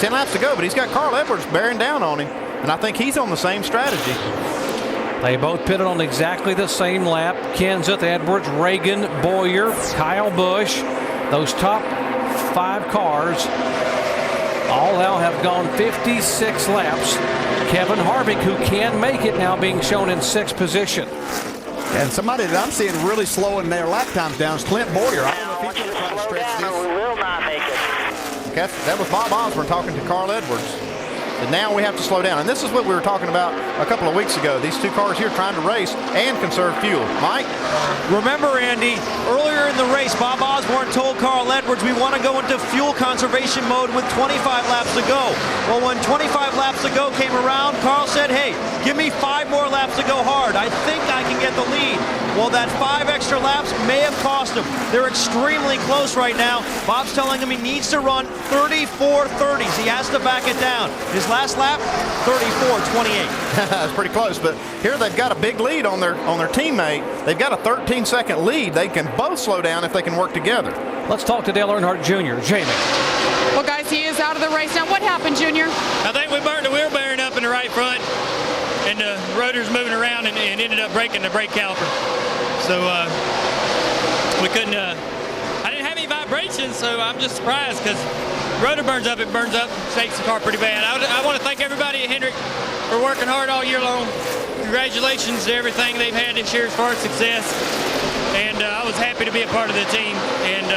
10 laps to go, but he's got Carl Edwards bearing down on him, and I think he's on the same strategy. They both pitted on exactly the same lap. Kenseth, Edwards, Reagan, Boyer, Kyle Busch. Those top 5 cars all now have gone 56 laps. Kevin Harvick, who can make it, now being shown in 6th position. And somebody that I'm seeing really slowing their lap times down is Clint Boyer. I don't know if he's going to try to stretch this. We will not make it. Okay, that was Bob Osborne talking to Carl Edwards. And now we have to slow down. And this is what we were talking about a couple of weeks ago. These 2 cars here trying to race and conserve fuel. Mike? Remember, Andy, earlier in the race, Bob Osborne told Carl Edwards we want to go into fuel conservation mode with 25 laps to go. Well, when 25 laps to go came around, Carl said, hey, give me 5 more laps to go hard. I think I can get the lead. Well, that 5 extra laps may have cost him. They're extremely close right now. Bob's telling him he needs to run 34.30s. He has to back it down. His last lap, 34.28. That's pretty close, but here they've got a big lead on their teammate. They've got a 13-second lead. They can both slow down if they can work together. Let's talk to Dale Earnhardt Jr. Jamie. Well, guys, he is out of the race now. What happened, Junior? I think we burnt the wheel bearing up in the right front, and the rotor's moving around and ended up breaking the brake caliper. So we couldn't. I didn't have any vibrations, so I'm just surprised because rotor burns up, it burns up, shakes the car pretty bad. I want to thank everybody at Hendrick for working hard all year long. Congratulations to everything they've had this year as far as success. And I was happy to be a part of the team, and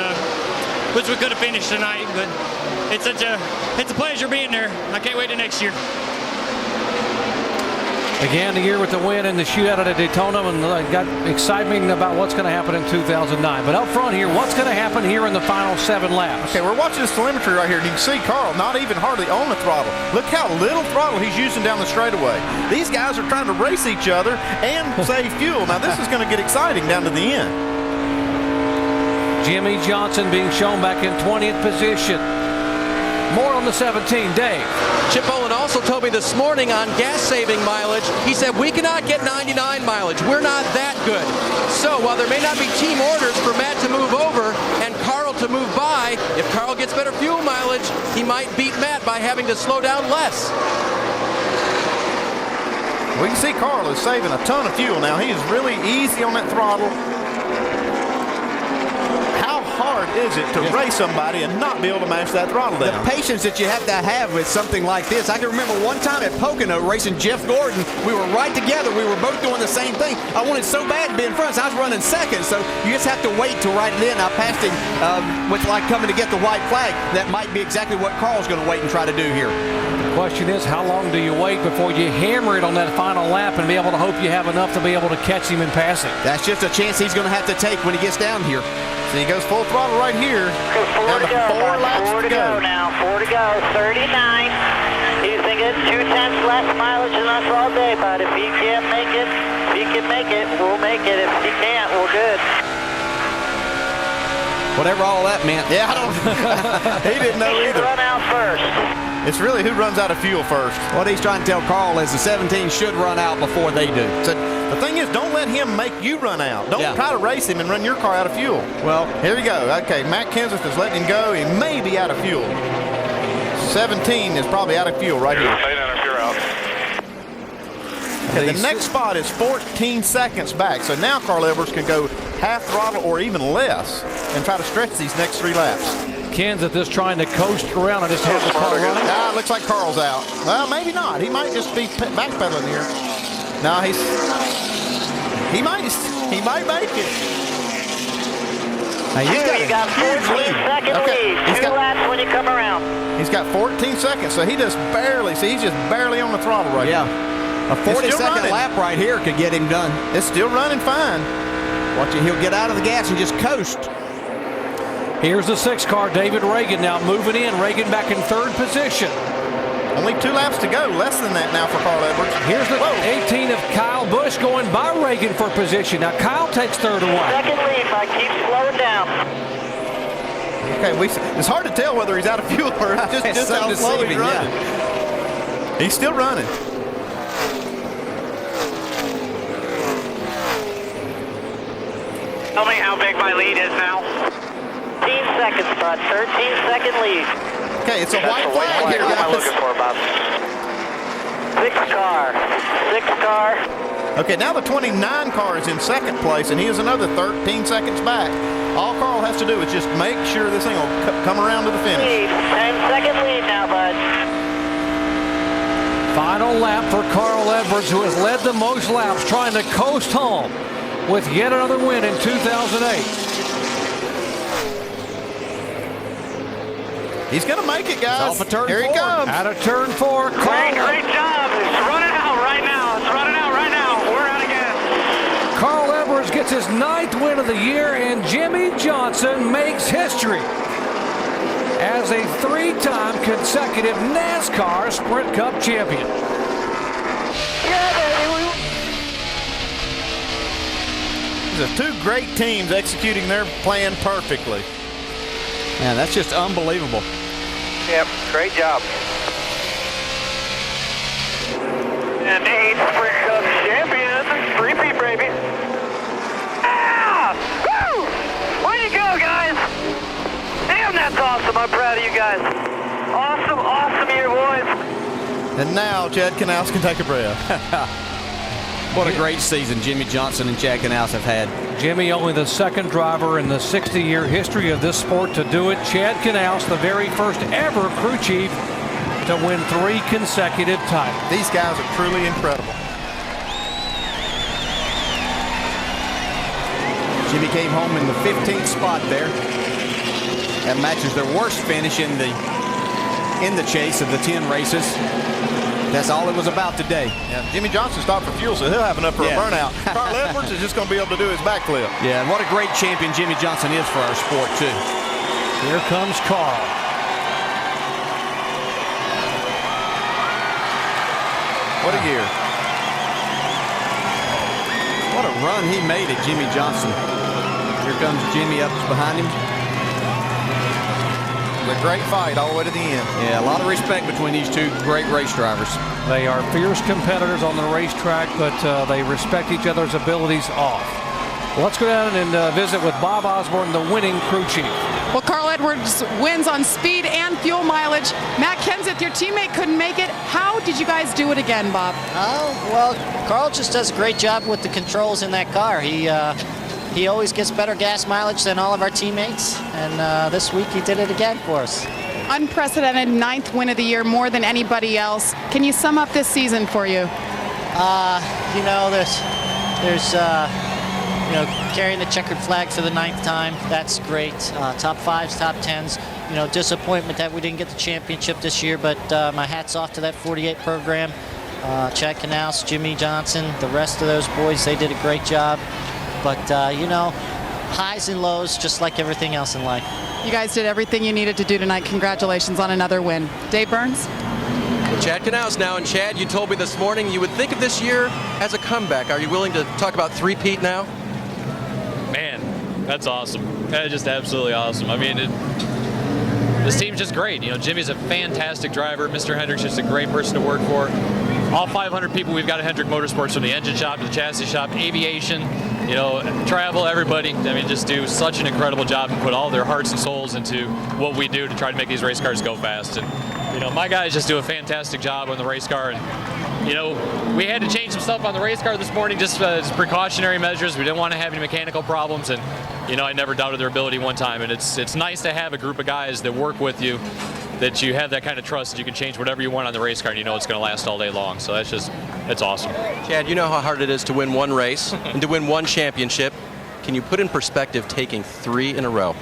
wish we could have finished tonight, but it's a pleasure being there. I can't wait to next year. Began the year with the win in the shootout at Daytona, and got excitement about what's going to happen in 2009. But up front here, what's going to happen here in the final 7 laps? Okay, we're watching this telemetry right here, and you can see Carl not even hardly on the throttle. Look how little throttle he's using down the straightaway. These guys are trying to race each other and save fuel. Now, this is going to get exciting down to the end. Jimmy Johnson being shown back in 20th position. More on the 17, Dave. Chip Owen also told me this morning on gas-saving mileage, he said, we cannot get 99 mileage. We're not that good. So while there may not be team orders for Matt to move over and Carl to move by, if Carl gets better fuel mileage, he might beat Matt by having to slow down less. We can see Carl is saving a ton of fuel now. He is really easy on that throttle. How hard is it to race somebody and not be able to mash that throttle down? The patience that you have to have with something like this. I can remember one time at Pocono racing Jeff Gordon. We were right together. We were both doing the same thing. I wanted so bad to be in front, so I was running second. So you just have to wait to write it in. I passed him with like coming to get the white flag. That might be exactly what Carl's going to wait and try to do here. The question is, how long do you wait before you hammer it on that final lap and be able to hope you have enough to be able to catch him and pass him? That's just a chance he's going to have to take when he gets down here. So he goes full throttle right here. 4 to go. 4 laps 4 to go now. 4 to go. 39. He's been getting 2 tenths less mileage than us all day, but if he can't make it, if he can make it, we'll make it. If he can't, we're good. Whatever all that meant. Yeah, I don't. He didn't know He should either. run out first. It's really who runs out of fuel first. What he's trying to tell Carl is the 17 should run out before they do. So the thing is, don't let him make you run out. Don't Yeah. try to race him and run your car out of fuel. Well, Here we go. Okay, Matt Kenseth is letting him go. He may be out of fuel. 17 is probably out of fuel right here. Okay, the next spot is 14 seconds back. So now Carl Edwards can go half throttle or even less and try to stretch these next 3 laps. Kansas is trying to coast around and just have the car running. It looks like Carl's out. Well, maybe not. He might just be backpedaling here. No, he might make it. hey, he's got You got 14-second lead. He's 2 got- laps when you come around. He's got 14 seconds, so he just barely, he's just barely on the throttle right now. a 40-second running. lap right here could get him done. It's still running fine. Watch it, he'll get out of the gas and just coast. Here's the 6 car, David Reagan now moving in. Reagan back in 3rd position. Only 2 laps to go, less than that now for Carl Edwards. Here's the 18 of Kyle Busch going by Reagan for position. Now Kyle takes 3rd away. Second lead, I keep slowing down. Okay, it's hard to tell whether he's out of fuel or just so how slow he's deceiving, running. He's still running. Tell me how big my lead is now. 13 seconds, bud. 13-second lead. Okay, it's a That's white the white flag here, What am I guys. looking for, Bob? Six car. Okay, now the 29 car is in second place, and he is another 13 seconds back. All Carl has to do is just make sure this thing will come around to the finish. Lead. 10-second lead now, bud. Final lap for Carl Edwards, who has led the most laps, trying to coast home with yet another win in 2008. He's going to make it, guys. Off of turn Here he 4. comes. Out of turn 4, Great Carl, job. It's running out right now. It's running out right now. We're out again. Carl Edwards gets his 9th win of the year, and Jimmy Johnson makes history as a 3-time consecutive NASCAR Sprint Cup champion. Yeah, baby. These are two great teams executing their plan perfectly. Man, that's just unbelievable. Yep, great job. And 8 Sprint Cup champion, 3-peat, baby. Ah! Woo! Way to go, guys! Damn, that's awesome. I'm proud of you guys. Awesome year, boys. And now Chad Knaus can take a breath. What a great season Jimmy Johnson and Chad Knaus have had. Jimmy, only the second driver in the 60-year history of this sport to do it. Chad Knaus, the very first ever crew chief to win 3 consecutive titles. These guys are truly incredible. Jimmy came home in the 15th spot there. That matches their worst finish in the chase of the 10 races. That's all it was about today. Yeah, Jimmy Johnson stopped for fuel, so he'll have enough for a burnout. Carl Edwards is just going to be able to do his backflip. Yeah, and what a great champion Jimmy Johnson is for our sport, too. Here comes Carl. What a year. What a run he made at Jimmy Johnson. Here comes Jimmy up behind him. It was a great fight all the way to the end. Yeah, a lot of respect between these two great race drivers. They are fierce competitors on the racetrack, but they respect each other's abilities off. Well, let's go down and visit with Bob Osborne, the winning crew chief. Well, Carl Edwards wins on speed and fuel mileage. Matt Kenseth, your teammate, couldn't make it. How did you guys do it again, Bob? Oh, well, Carl just does a great job with the controls in that car. He always gets better gas mileage than all of our teammates, and this week he did it again for us. Unprecedented 9th win of the year, more than anybody else. Can you sum up this season for you? You know, there's you know, carrying the checkered flag for the 9th time. That's great. Top 5s, top 10s. You know, disappointment that we didn't get the championship this year, but my hat's off to that 48 program. Chad Knaus, Jimmy Johnson, the rest of those boys, they did a great job. But, you know, highs and lows, just like everything else in life. You guys did everything you needed to do tonight. Congratulations on another win. Dave Burns? Chad Knaus now, and Chad, you told me this morning you would think of this year as a comeback. Are you willing to talk about 3-peat now? Man, that's awesome. That's just absolutely awesome. I mean, this team's just great. You know, Jimmy's a fantastic driver. Mr. Hendrick's just a great person to work for. All 500 people we've got at Hendrick Motorsports, from the engine shop to the chassis shop, aviation, you know, travel, everybody. I mean, just do such an incredible job and put all their hearts and souls into what we do to try to make these race cars go fast. And, you know, my guys just do a fantastic job on the race car. And, you know, we had to change some stuff on the race car this morning just as precautionary measures. We didn't want to have any mechanical problems. And, you know, I never doubted their ability one time. And it's nice to have a group of guys that work with you, that you have that kind of trust that you can change whatever you want on the race car and you know it's going to last all day long. So it's awesome. Chad, you know how hard it is to win one race and to win one championship. Can you put in perspective taking 3 in a row?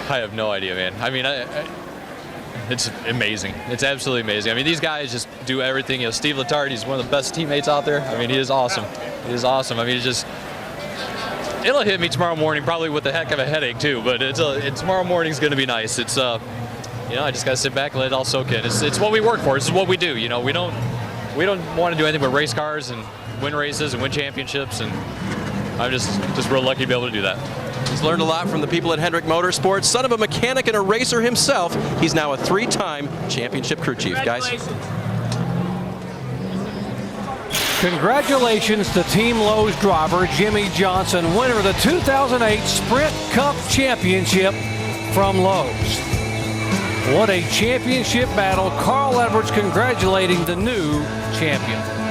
I have no idea, man. I mean, it's amazing. It's absolutely amazing. I mean, these guys just do everything. You know, Steve Letarte, he's one of the best teammates out there. I mean, he is awesome. He is awesome. I mean, it'll hit me tomorrow morning, probably with a heck of a headache too. But tomorrow morning's going to be nice. It's you know, I just got to sit back and let it all soak in. It's what we work for. This is what we do. You know, we don't want to do anything but race cars and win races and win championships. And I'm just real lucky to be able to do that. He's learned a lot from the people at Hendrick Motorsports. Son of a mechanic and a racer himself, he's now a 3-time championship crew chief, guys. Congratulations to Team Lowe's driver Jimmy Johnson, winner of the 2008 Sprint Cup Championship from Lowe's. What a championship battle. Carl Edwards congratulating the new champion.